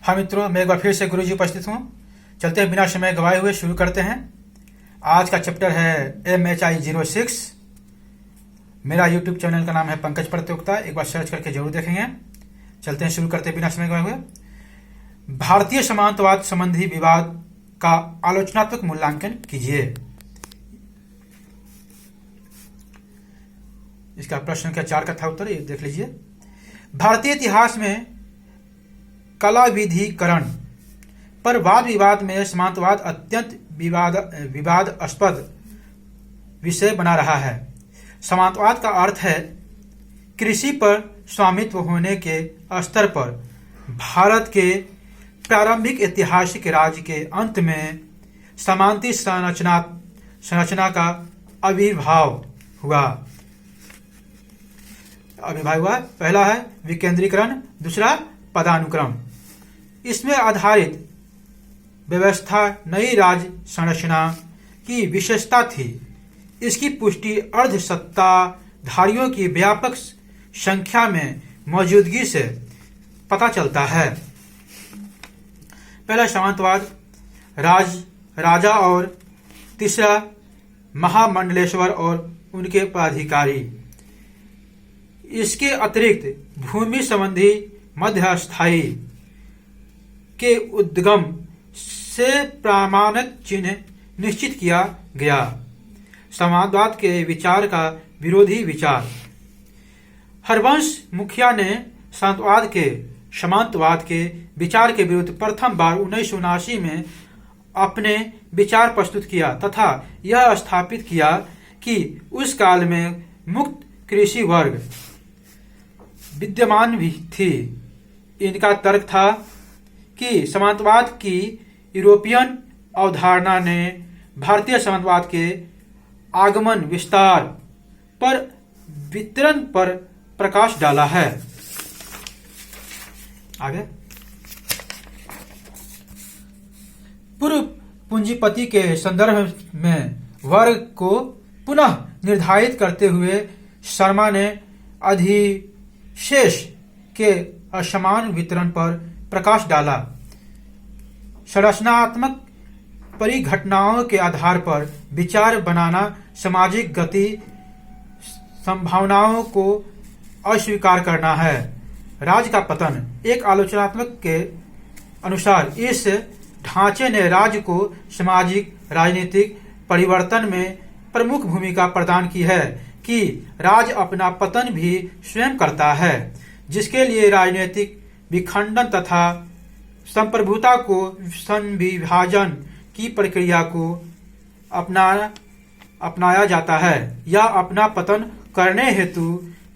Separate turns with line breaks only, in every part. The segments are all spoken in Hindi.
हाँ मित्रों, मैं एक बार फिर से गुरुजी उपस्थित हूँ। चलते हैं बिना समय गवाए हुए शुरू करते हैं। आज का चैप्टर है MHI06। मेरा यूट्यूब चैनल का नाम है पंकज प्रतियोगिता, एक बार सर्च करके जरूर देखेंगे। चलते हैं, शुरू करते हैं बिना समय गवाए हुए। भारतीय समांतवाद संबंधी विवाद का आलोचनात्मक मूल्यांकन कीजिए। इसका प्रश्न संख्या 4 का था उत्तर, ये देख लीजिए। भारतीय इतिहास में कला विधिकरण पर वाद विवाद में समांतवाद अत्यंत विवादास्पद विषय बना रहा है। समांतवाद का अर्थ है कृषि पर स्वामित्व होने के स्तर पर भारत के प्रारंभिक ऐतिहासिक राज्य के अंत में समांती संरचना का आविर्भाव हुआ। पहला है विकेंद्रीकरण, दूसरा पदानुक्रम। इसमें आधारित व्यवस्था नई राज्य संरचना की विशेषता थी। इसकी पुष्टि अर्ध सत्ताधारियों की व्यापक संख्या में मौजूदगी से पता चलता है। पहला सामंतवाद, राजा, और तीसरा महामंडलेश्वर और उनके पदाधिकारी। इसके अतिरिक्त भूमि संबंधी मध्यस्थायी के उद्गम से प्रामाणिक चिन्ह निश्चित किया गया। समांतवाद के विचार का विरोधी विचार। हरवंश मुखिया ने समांतवाद के विचार के विरुद्ध प्रथम बार 1979 में अपने विचार प्रस्तुत किया तथा यह स्थापित किया कि उस काल में मुक्त कृषि वर्ग विद्यमान भी थी। इनका तर्क था कि समांतवाद की यूरोपियन अवधारणा ने भारतीय समांतवाद के आगमन, विस्तार पर वितरण पर प्रकाश डाला है। आगे, पूर्व पूंजीपति के संदर्भ में वर्ग को पुनः निर्धारित करते हुए शर्मा ने अधिशेष के असमान वितरण पर प्रकाश डाला। संरचनात्मक परिघटनाओं के आधार पर विचार बनाना सामाजिक गति संभावनाओं को अस्वीकार करना है। राज्य का पतन। एक आलोचनात्मक के अनुसार इस ढांचे ने राज्य को सामाजिक राजनीतिक परिवर्तन में प्रमुख भूमिका प्रदान की है कि राज्य अपना पतन भी स्वयं करता है, जिसके लिए राजनीतिक विखंडन तथा संप्रभुता को संविभाजन की प्रक्रिया को अपनाया जाता है या अपना पतन करने हेतु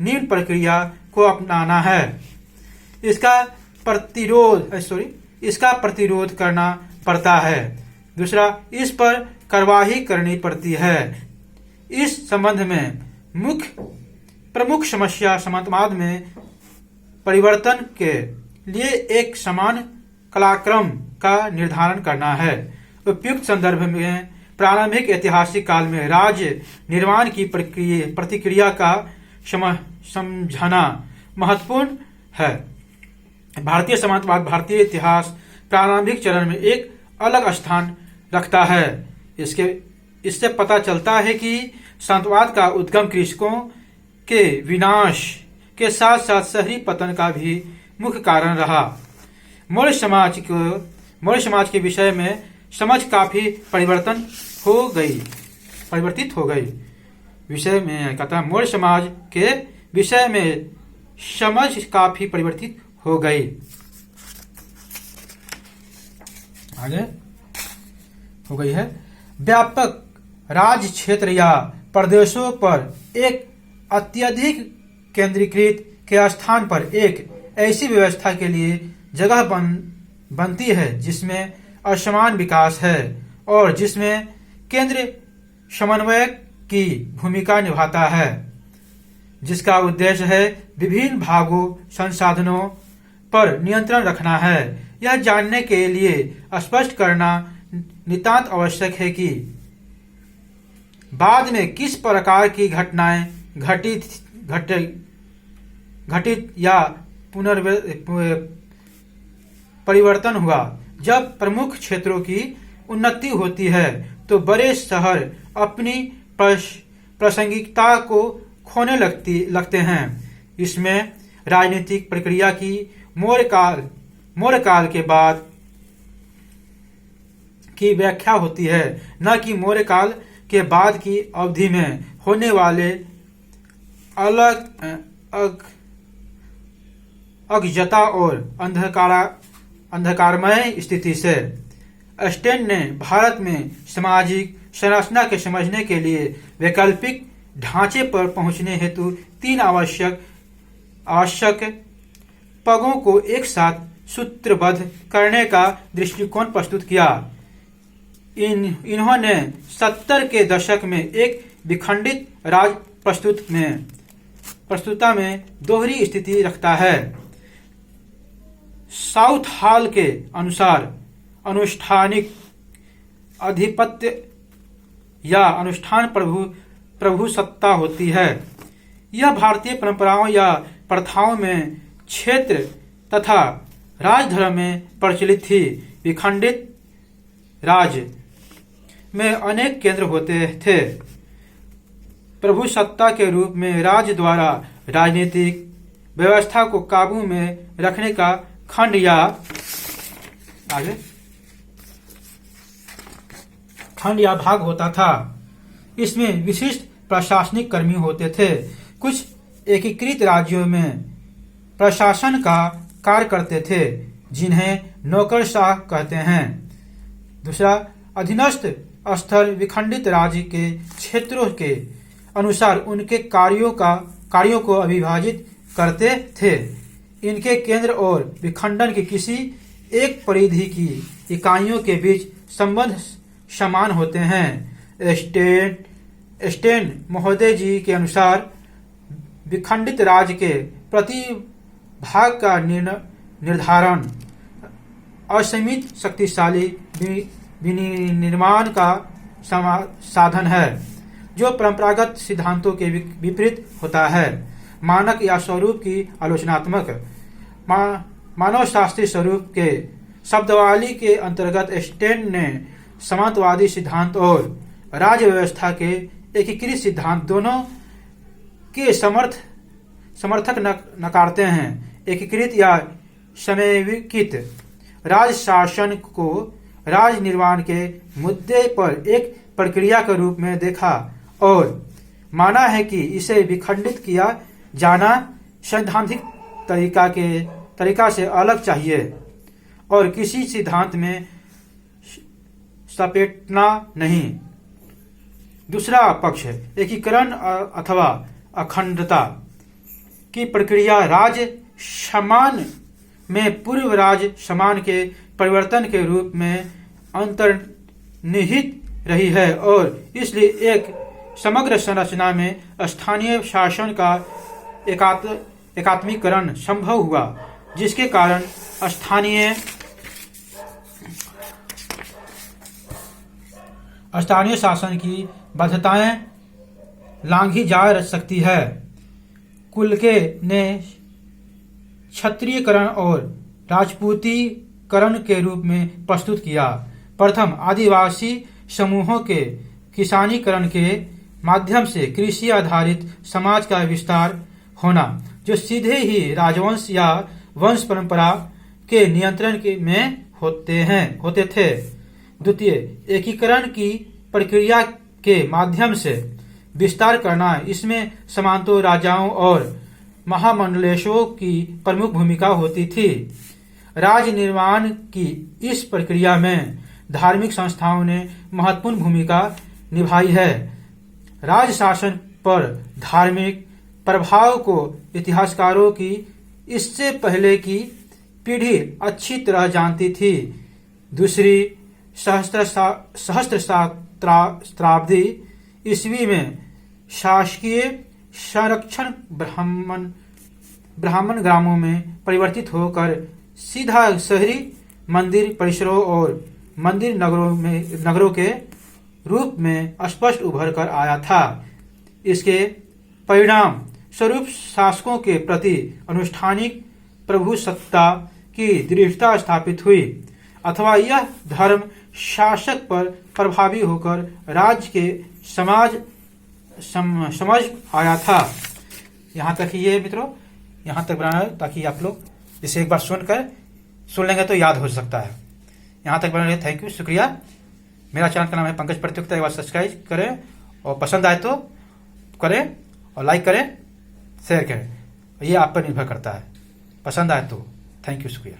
निम्न प्रक्रिया को अपनाना है। इसका प्रतिरोध करना पड़ता है। दूसरा, इस पर कार्यवाही करनी पड़ती है। इस संबंध में प्रमुख समस्या समांतवाद में परिवर्तन के लिए एक समान कलाक्रम का निर्धारण करना है। उपयुक्त संदर्भ में प्रारंभिक ऐतिहासिक काल में राज्य निर्माण की प्रतिक्रिया का समझना महत्वपूर्ण है। भारतीय समांतवाद भारतीय इतिहास प्रारंभिक चरण में एक अलग स्थान रखता है। इससे पता चलता है कि समांतवाद का उद्गम कृषकों के विनाश के साथ साथ शहरी पतन का भी मुख्य कारण रहा। मौर्य समाज के विषय में समझ काफी परिवर्तित हो गई। विषय में कहता है मौर्य समाज के विषय में समझ काफी परिवर्तित हो गई। आगे हो गई है। व्यापक राज्य क्षेत्र या प्रदेशों पर एक अत्यधिक केंद्रीकृत के स्थान पर एक ऐसी व्यवस्था के लिए जगह बनती है जिसमें असमान विकास है और जिसमें केंद्र समन्वयक की भूमिका निभाता है, जिसका उद्देश्य है विभिन्न भागों संसाधनों पर नियंत्रण रखना है। यह जानने के लिए स्पष्ट करना नितांत आवश्यक है कि बाद में किस प्रकार की घटनाएं घटित या परिवर्तन हुआ। जब प्रमुख क्षेत्रों की उन्नति होती है तो बड़े शहर अपनी प्रासंगिकता को खोने लगते हैं। इसमें राजनीतिक प्रक्रिया की मौर्य काल के बाद की व्याख्या होती है, न कि मौर्य काल के बाद की अवधि में होने वाले अज्ञता और अंधकारमय स्थिति से। स्टेन ने भारत में सामाजिक संरचना के समझने के लिए वैकल्पिक ढांचे पर पहुंचने हेतु 3 आवश्यक पगों को एक साथ सूत्रबद्ध करने का दृष्टिकोण प्रस्तुत किया। इन्होंने 70 के दशक में एक विखंडित राज प्रस्तुता में दोहरी स्थिति रखता है। साउथ हॉल के अनुसार अनुष्ठानिक आधिपत्य या अनुष्ठान प्रभु सत्ता होती है। यह भारतीय परंपराओं या प्रथाओं में क्षेत्र तथा राजधर्म में प्रचलित थी। विखंडित राज्य में अनेक केंद्र होते थे। प्रभु सत्ता के रूप में राज्य द्वारा राजनीतिक व्यवस्था को काबू में रखने का खंड या भाग होता था। इसमें विशिष्ट प्रशासनिक कर्मी होते थे। कुछ एकीकृत राज्यों में प्रशासन का कार्य करते थे, जिन्हें नौकरशाह कहते हैं। दूसरा, अधीनस्थ स्तर विखंडित राज्य के क्षेत्रों के अनुसार उनके कार्यों को अविभाजित करते थे। इनके केंद्र और विखंडन की किसी एक परिधि की इकाइयों के बीच संबंध समान होते हैं। स्टेन महोदय जी के अनुसार विखंडित राज्य के प्रति भाग का निर्धारण असीमित शक्तिशाली विनिर्माण का साधन है, जो परंपरागत सिद्धांतों के विपरीत होता है। मानक या स्वरूप की आलोचनात्मक मानवशास्त्रीय स्वरूप के शब्दावली के अंतर्गत स्टेन ने समांतवादी सिद्धांत और राज्य व्यवस्था के एकीकृत सिद्धांत दोनों के समर्थक नकारते हैं। एकीकृत या समन्वित राज शासन को राज निर्माण के मुद्दे पर एक प्रक्रिया के रूप में देखा और माना है कि इसे विखंडित किया जाना सैद्धांतिक तरीका से अलग चाहिए और किसी सिद्धांत में सपेटना नहीं। दूसरा पक्ष एकीकरण अथवा अखंडता की प्रक्रिया राज्य समान में पूर्व राज्य समान के परिवर्तन के रूप में अंतर्निहित रही है और इसलिए एक समग्र संरचना में स्थानीय शासन का एकात्मीकरण संभव हुआ, जिसके कारण स्थानीय शासन की बाध्यताएं लांघी जा सकती है। कुल्के ने क्षत्रियकरण और राजपूतीकरण के रूप में प्रस्तुत किया। प्रथम आदिवासी समूहों के किसानीकरण के माध्यम से कृषि आधारित समाज का विस्तार होना, जो सीधे ही राजवंश या वंश परंपरा के नियंत्रण में होते थे। द्वितीय, एकीकरण की प्रक्रिया के माध्यम से विस्तार करना, इसमें सामंतों, राजाओं और महामंडलेशों की प्रमुख भूमिका होती थी। राज्य निर्माण की इस प्रक्रिया में धार्मिक संस्थाओं ने महत्वपूर्ण भूमिका निभाई है। राज शासन पर धार्मिक प्रभाव को इतिहासकारों की इससे पहले की पीढ़ी अच्छी तरह जानती थी। दूसरी सहस्त्राब्दी ईस्वी में शासकीय संरक्षण ब्राह्मण ग्रामों में परिवर्तित होकर सीधा शहरी मंदिर परिसरों और मंदिर नगरों के रूप में स्पष्ट उभर कर आया था। इसके परिणाम स्वरूप शासकों के प्रति अनुष्ठानिक प्रभुसत्ता की दृढ़ता स्थापित हुई, अथवा यह धर्म शासक पर प्रभावी होकर राज्य के समझ आया था। यहाँ तक ही है मित्रों, यहाँ तक बनाना है ताकि आप लोग इसे एक बार सुन लेंगे तो याद हो सकता है। यहाँ तक बनाने थैंक यू, शुक्रिया। मेरा चैनल का नाम है पंकज प्रतियोगिता। एक बार सब्सक्राइब करें और पसंद आए तो करें और लाइक करें, शेयर करें। ये आप पर निर्भर करता है, पसंद आए तो। थैंक यू, शुक्रिया।